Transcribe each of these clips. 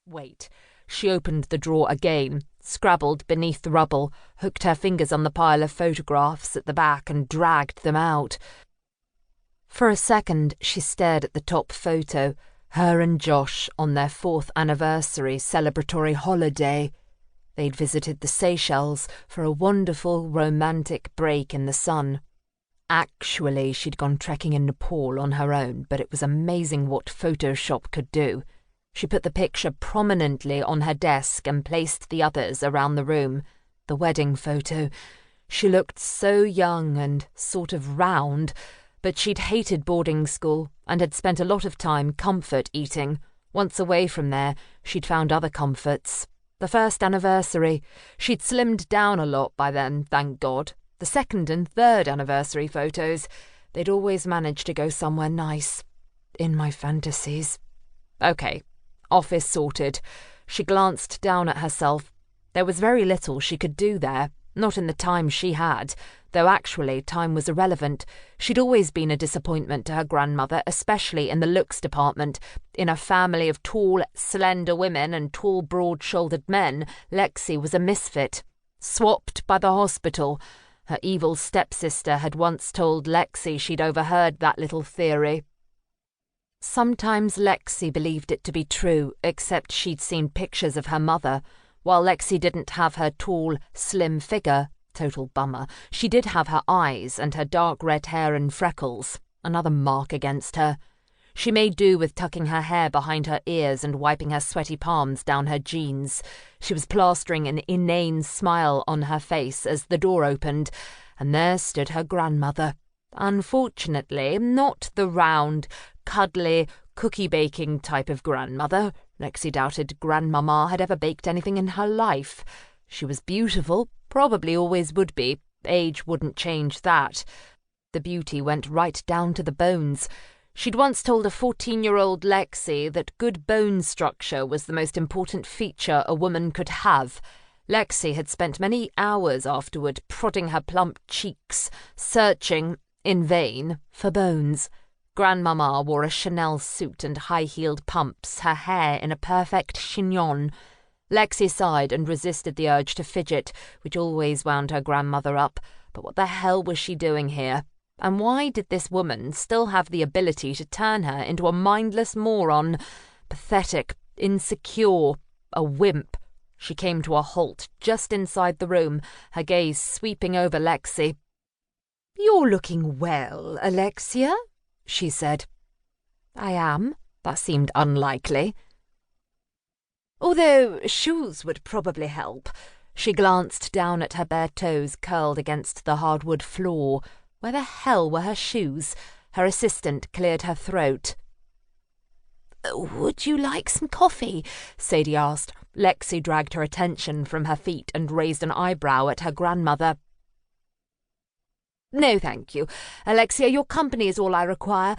Wait. She opened the drawer again, scrabbled beneath the rubble, hooked her fingers on the pile of photographs at the back and dragged them out. For a second, she stared at the top photo, her and Josh on their 4th anniversary celebratory holiday. They'd visited the Seychelles for a wonderful romantic break in the sun. Actually, she'd gone trekking in Nepal on her own, but it was amazing what Photoshop could do. She put the picture prominently on her desk and placed the others around the room. The wedding photo. She looked so young and sort of round, but she'd hated boarding school and had spent a lot of time comfort eating. Once away from there, she'd found other comforts. The 1st anniversary. She'd slimmed down a lot by then, thank God. The 2nd and 3rd anniversary photos. They'd always managed to go somewhere nice. In my fantasies. Okay. Office sorted. She glanced down at herself. There was very little she could do there, not in the time she had, though actually time was irrelevant. She'd always been a disappointment to her grandmother, especially in the looks department. In a family of tall, slender women and tall, broad-shouldered men, Lexi was a misfit. Swapped by the hospital. Her evil stepsister had once told Lexi she'd overheard that little theory. Sometimes Lexi believed it to be true, except she'd seen pictures of her mother. While Lexi didn't have her tall, slim figure, total bummer, she did have her eyes and her dark red hair and freckles, another mark against her. She made do with tucking her hair behind her ears and wiping her sweaty palms down her jeans. She was plastering an inane smile on her face as the door opened, and there stood her grandmother. Unfortunately, not the round, cuddly, cookie-baking type of grandmother. Lexi doubted Grandmama had ever baked anything in her life. She was beautiful, probably always would be. Age wouldn't change that. The beauty went right down to the bones. She'd once told a 14-year-old Lexi that good bone structure was the most important feature a woman could have. Lexi had spent many hours afterward prodding her plump cheeks, searching, in vain, for bones. Grandmama wore a Chanel suit and high-heeled pumps, her hair in a perfect chignon. Lexi sighed and resisted the urge to fidget, which always wound her grandmother up. But what the hell was she doing here? And why did this woman still have the ability to turn her into a mindless moron? Pathetic, insecure, a wimp. She came to a halt just inside the room, her gaze sweeping over Lexi. "You're looking well, Alexia," she said. "I am." That seemed unlikely. "Although shoes would probably help." She glanced down at her bare toes curled against the hardwood floor. Where the hell were her shoes? Her assistant cleared her throat. "Would you like some coffee?" Sadie asked. Lexi dragged her attention from her feet and raised an eyebrow at her grandmother. "No, thank you. Alexia, your company is all I require."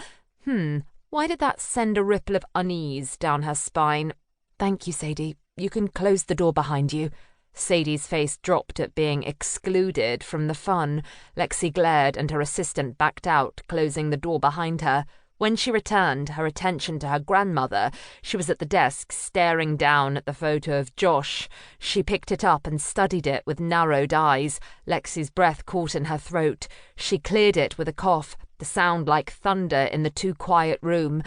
Why did that send a ripple of unease down her spine? "Thank you, Sadie. You can close the door behind you." Sadie's face dropped at being excluded from the fun. Lexi glared and her assistant backed out, closing the door behind her. When she returned her attention to her grandmother, she was at the desk staring down at the photo of Josh. She picked it up and studied it with narrowed eyes. Lexi's breath caught in her throat. She cleared it with a cough, the sound like thunder in the too quiet room.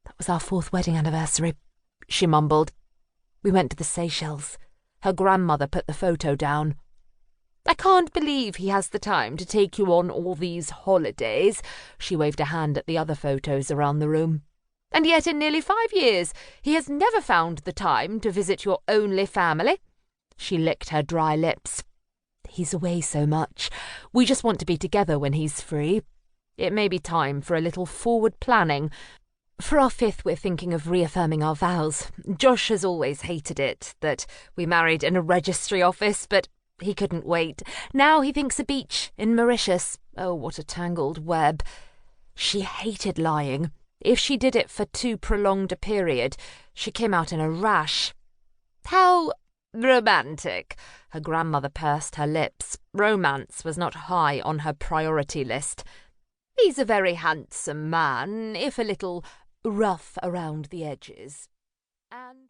"That was our 4th wedding anniversary," she mumbled. "We went to the Seychelles." Her grandmother put the photo down. "I can't believe he has the time to take you on all these holidays." She waved a hand at the other photos around the room. "And yet in nearly 5 years he has never found the time to visit your only family." She licked her dry lips. "He's away so much. We just want to be together when he's free. It may be time for a little forward planning. For our 5th, we're thinking of reaffirming our vows. Josh has always hated it, that we married in a registry office, but he couldn't wait. Now he thinks a beach in Mauritius. Oh, what a tangled web." She hated lying. If she did it for too prolonged a period, she came out in a rash. "How romantic." Her grandmother pursed her lips. Romance was not high on her priority list. "He's a very handsome man, if a little rough around the edges." And